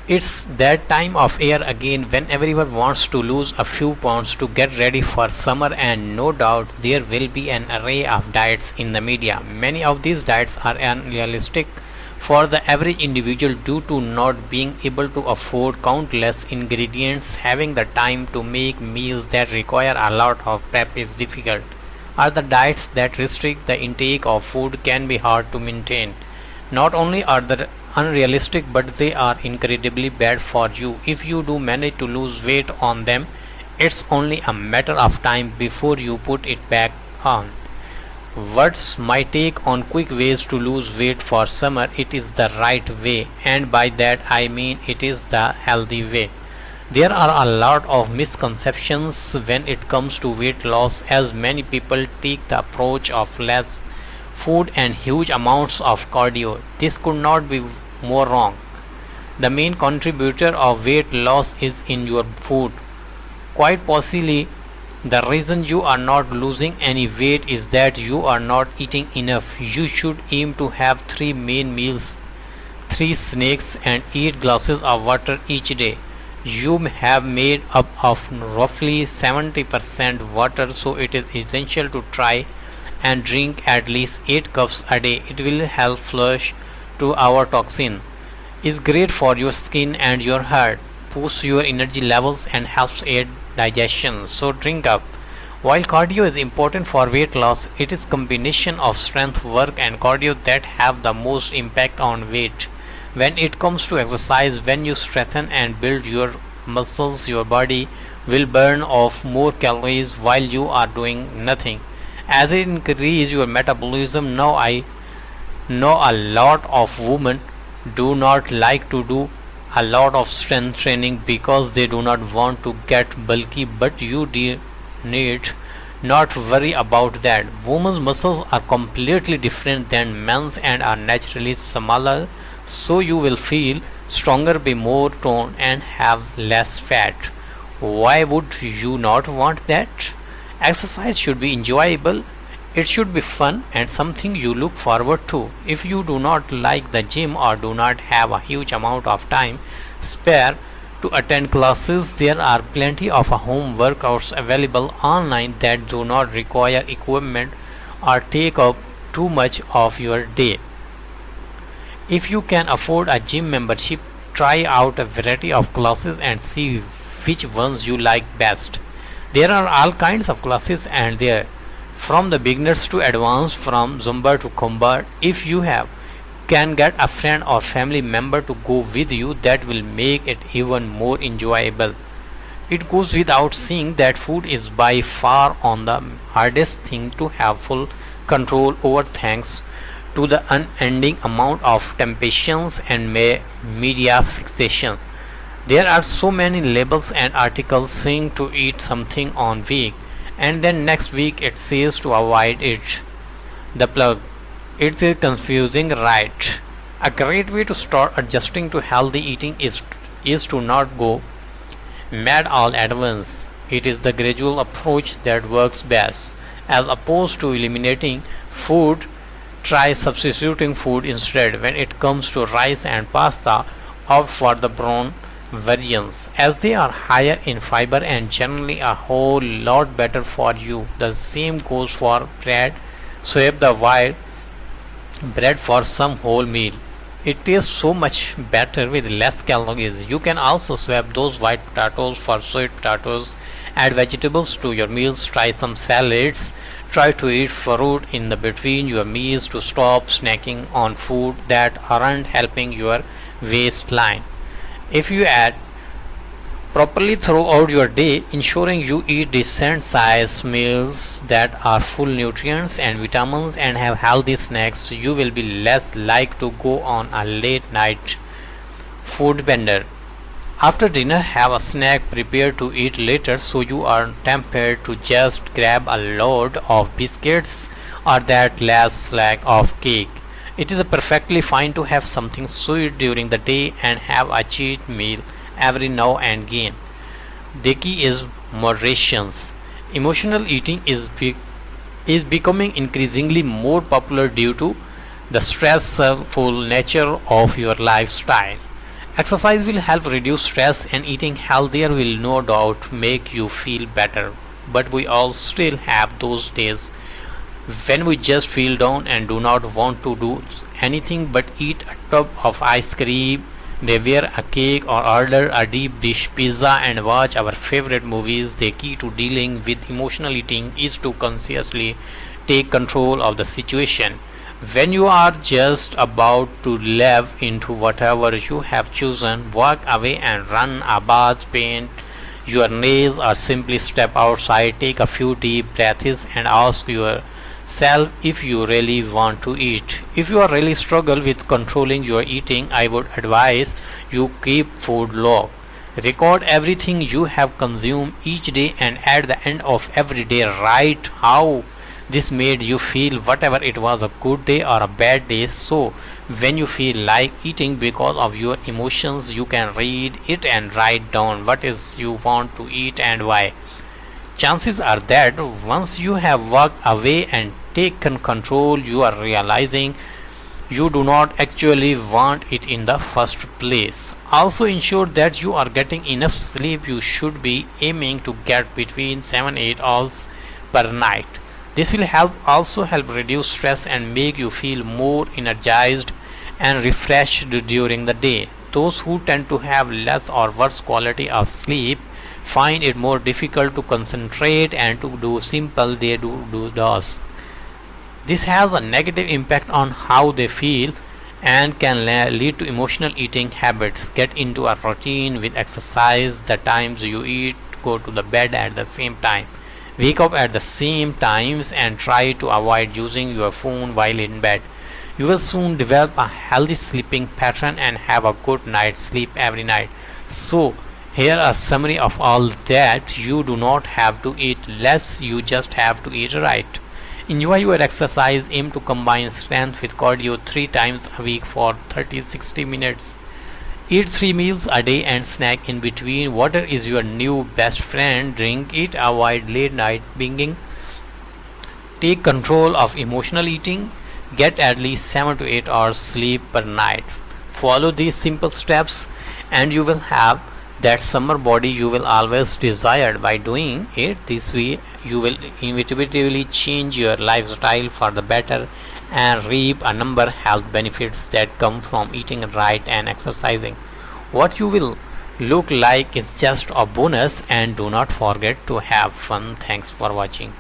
It's that time of year again when everyone wants to lose a few pounds to get ready for summer, and no doubt there will be an array of diets in the media. Many of these diets are unrealistic for the average individual due to not being able to afford countless ingredients. Having the time to make meals that require a lot of prep is difficult. Or the diets that restrict the intake of food can be hard to maintain. Not only are they unrealistic, but they are incredibly bad for you. If you do manage to lose weight on them, it's only a matter of time before you put it back on. What's my take on quick ways to lose weight for summer? It is the right way, and by that I mean it is the healthy way. There are a lot of misconceptions when it comes to weight loss, as many people take the approach of less food and huge amounts of cardio. This could not be more wrong. The main contributor of weight loss is in your food. Quite possibly, the reason you are not losing any weight is that you are not eating enough. You should aim to have 3 main meals, 3 snacks, and 8 glasses of water each day. You have made up of roughly 70% water, so it is essential to try and drink at least 8 cups a day. It will help flush to our toxin, is great for your skin and your heart, boosts your energy levels and helps aid digestion. So drink up. While cardio is important for weight loss, it is combination of strength work and cardio that have the most impact on weight. When it comes to exercise, when you strengthen and build your muscles, your body will burn off more calories while you are doing nothing. As it increases your metabolism. Now I know a lot of women do not like to do a lot of strength training because they do not want to get bulky, but you need not worry about that. Women's muscles are completely different than men's and are naturally smaller, so you will feel stronger, be more toned, and have less fat. Why would you not want that? Exercise should be enjoyable. It should be fun and something you look forward to. If you do not like the gym or do not have a huge amount of time spare to attend classes, there are plenty of home workouts available online that do not require equipment or take up too much of your day. If you can afford a gym membership, try out a variety of classes and see which ones you like best. There are all kinds of classes and there, from the beginners to advanced, from Zumba to combat. If you can get a friend or family member to go with you, that will make it even more enjoyable. It goes without saying that food is by far on the hardest thing to have full control over, thanks to the unending amount of temptations and media fixation. There are so many labels and articles saying to eat something on week, and then next week it says to avoid it. The plug. It's confusing, right? A great way to start adjusting to healthy eating is to not go mad all at once. It is the gradual approach that works best. As opposed to eliminating food, try substituting food instead. When it comes to rice and pasta, opt for the brown versions, as they are higher in fiber and generally a whole lot better for you. The same goes for bread. Swap the white bread for some whole meal. It tastes so much better with less calories. You can also swap those white potatoes for sweet potatoes. Add vegetables to your meals. Try some salads. Try to eat fruit in the between your meals to stop snacking on food that aren't helping your waistline. If you add properly throughout your day, ensuring you eat decent sized meals that are full nutrients and vitamins and have healthy snacks, you will be less likely to go on a late night food bender. After dinner, have a snack prepared to eat later, so you are tempted to just grab a load of biscuits or that last slack of cake. It is perfectly fine to have something sweet during the day and have a cheat meal every now and again. The key is moderation. Emotional eating is becoming increasingly more popular due to the stressful nature of your lifestyle. Exercise will help reduce stress, and eating healthier will no doubt make you feel better. But we all still have those days when we just feel down and do not want to do anything but eat a tub of ice cream, devour a cake, or order a deep dish pizza and watch our favorite movies. The key to dealing with emotional eating is to consciously take control of the situation. When you are just about to live into whatever you have chosen, walk away and run a bath, paint your nails, or simply step outside, take a few deep breaths and ask yourself if you really want to eat. If you are really struggle with controlling your eating, I would advise you keep food log. Record everything you have consumed each day, and at the end of every day write how this made you feel, whatever it was a good day or a bad day. So when you feel like eating because of your emotions, you can read it and write down what is you want to eat and why. Chances are that once you have walked away and taken control, you are realizing you do not actually want it in the first place. Also ensure that you are getting enough sleep. You should be aiming to get between 7-8 hours per night. This will also help reduce stress and make you feel more energized and refreshed during the day. Those who tend to have less or worse quality of sleep find it more difficult to concentrate and to do simple they do tasks. This has a negative impact on how they feel and can lead to emotional eating habits. Get into a routine with exercise, the times you eat, go to the bed at the same time, wake up at the same times, and try to avoid using your phone while in bed. You will soon develop a healthy sleeping pattern and have a good night's sleep every night. So here a summary of all that. You do not have to eat less, you just have to eat right. Enjoy your exercise. Aim to combine strength with cardio 3 times a week for 30-60 minutes. Eat 3 meals a day and snack in between. Water is your new best friend. Drink it. Avoid late night binging. Take control of emotional eating. Get at least 7 to 8 hours sleep per night. Follow these simple steps and you will have that summer body you will always desired. By doing it this way, you will inevitably change your lifestyle for the better and reap a number of health benefits that come from eating right and exercising. What you will look like is just a bonus, and do not forget to have fun. Thanks for watching.